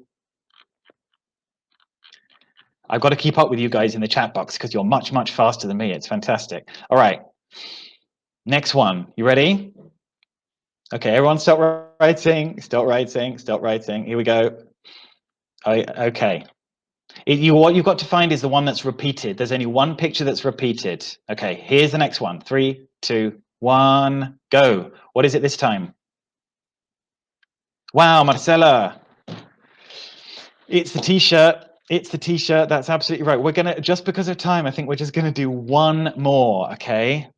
I've got to keep up with you guys in the chat box because you're much, much faster than me. It's fantastic. All right. Next one. You ready? Okay, everyone stop writing. Stop writing. Stop writing. Here we go. Okay. What you've got to find is the one that's repeated. There's only one picture that's repeated. Okay, here's the next one. 3, 2, 1, go. What is it this time? Wow, Marcela. It's the t-shirt. It's the t-shirt. That's absolutely right. We're going to, just because of time, I think we're just going to do one more, okay?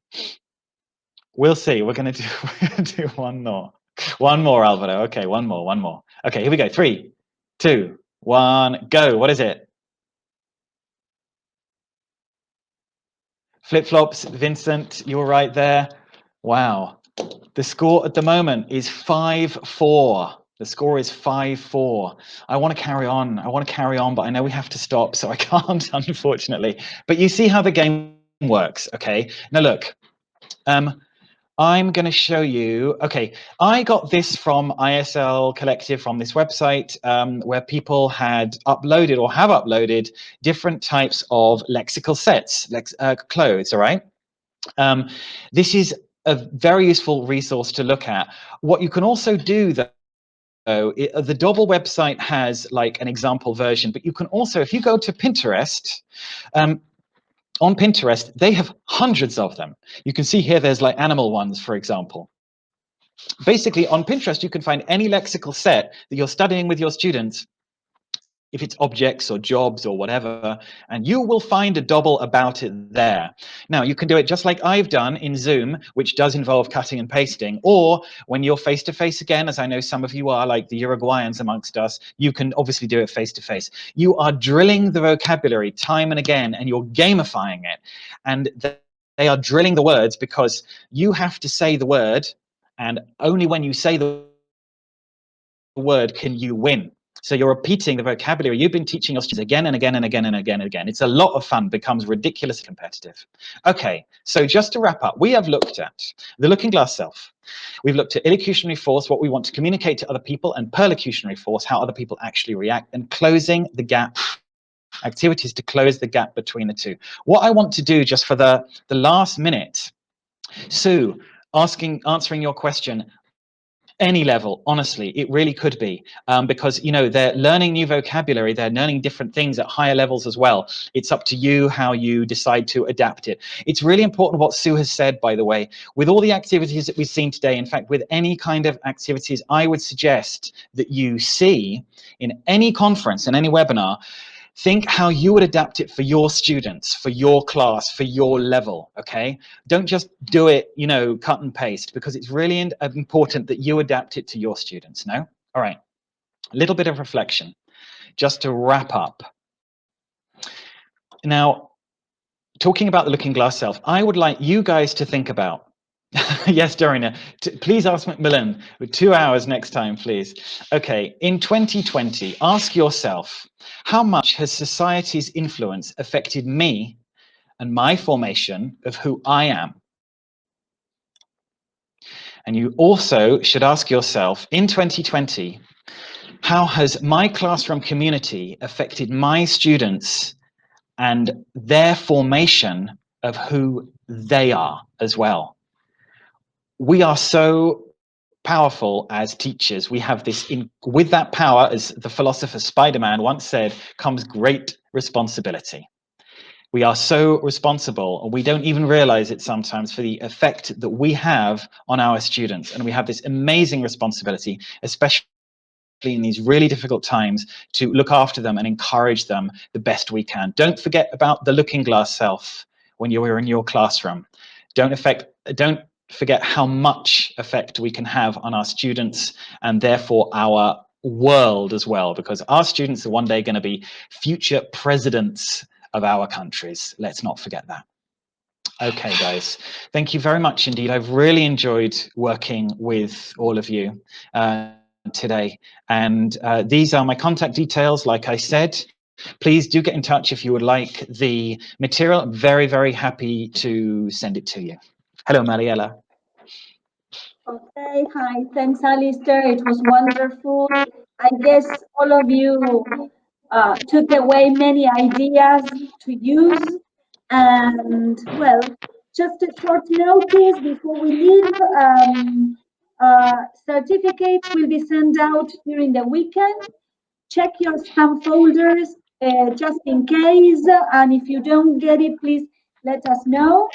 We'll see. We're going to do one more. One more, Alvaro. Okay, one more. Okay, here we go. 3, 2, 1, go. What is it? Flip-flops, Vincent, you were right there. Wow. The score at the moment is 5-4. The score is 5-4. I want to carry on, but I know we have to stop, so I can't, unfortunately. But you see how the game works, okay? Now look, I'm going to show you, okay, I got this from ISL Collective, from this website where people had uploaded or have uploaded different types of lexical sets, clothes, all right? This is a very useful resource to look at. What you can also do, though, the Dobble website has like an example version, but you can also, if you go to Pinterest, on Pinterest, they have hundreds of them. You can see here there's like animal ones, for example. Basically, on Pinterest, you can find any lexical set that you're studying with your students, if it's objects or jobs or whatever, and you will find a Dobble about it there. Now, you can do it just like I've done in Zoom, which does involve cutting and pasting, or when you're face-to-face again, as I know some of you are, like the Uruguayans amongst us, you can obviously do it face-to-face. You are drilling the vocabulary time and again, and you're gamifying it. And they are drilling the words because you have to say the word, and only when you say the word can you win. So you're repeating the vocabulary you've been teaching your students again and again and again and again and again. It's a lot of fun, becomes ridiculously competitive. Okay, so just to wrap up, we have looked at the looking glass self. We've looked at illocutionary force, what we want to communicate to other people, and perlocutionary force, how other people actually react, and closing the gap, activities to close the gap between the two. What I want to do just for the last minute, Sue, answering your question, any level, honestly, it really could be, because, you know, they're learning new vocabulary, they're learning different things at higher levels as well. It's up to you how you decide to adapt it. It's really important what Sue has said, by the way, with all the activities that we've seen today. In fact, with any kind of activities, I would suggest that you see in any conference, in any webinar, think how you would adapt it for your students, for your class, for your level, okay? Don't just do it, you know, cut and paste, because it's really important that you adapt it to your students, no? All right, a little bit of reflection, just to wrap up. Now, talking about the looking glass self, I would like you guys to think about, Yes, Dorina, please ask Macmillan. 2 hours next time, please. Okay, in 2020, ask yourself, how much has society's influence affected me and my formation of who I am? And you also should ask yourself, in 2020, how has my classroom community affected my students and their formation of who they are as well? We are so powerful as teachers. We have this, with that power, as the philosopher Spider-Man once said, comes great responsibility. We are so responsible, and we don't even realize it sometimes, for the effect that we have on our students. And we have this amazing responsibility, especially in these really difficult times, to look after them and encourage them the best we can. Don't forget about the looking glass self when you're in your classroom. Don't forget how much effect we can have on our students and therefore our world as well, because our students are one day going to be future presidents of our countries. Let's not forget that. Okay, guys, thank you very much indeed. I've really enjoyed working with all of you today. And these are my contact details, like I said. Please do get in touch if you would like the material. I'm very, very happy to send it to you. Hello, Mariela. Okay, hi. Thanks, Alastair. It was wonderful. I guess all of you took away many ideas to use. And, well, just a short notice before we leave. Certificates will be sent out during the weekend. Check your spam folders just in case. And if you don't get it, please let us know.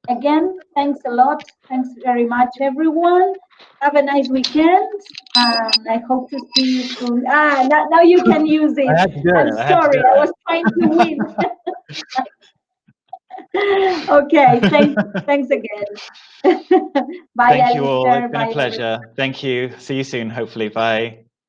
Again, thanks a lot. Thanks very much, everyone. Have a nice weekend, and I hope to see you soon. Now you can use it. I'm sorry, I was trying to win. Okay, thanks again. Bye, Thank you all. Alastair. It's been a pleasure. Thank you. See you soon, hopefully. Bye.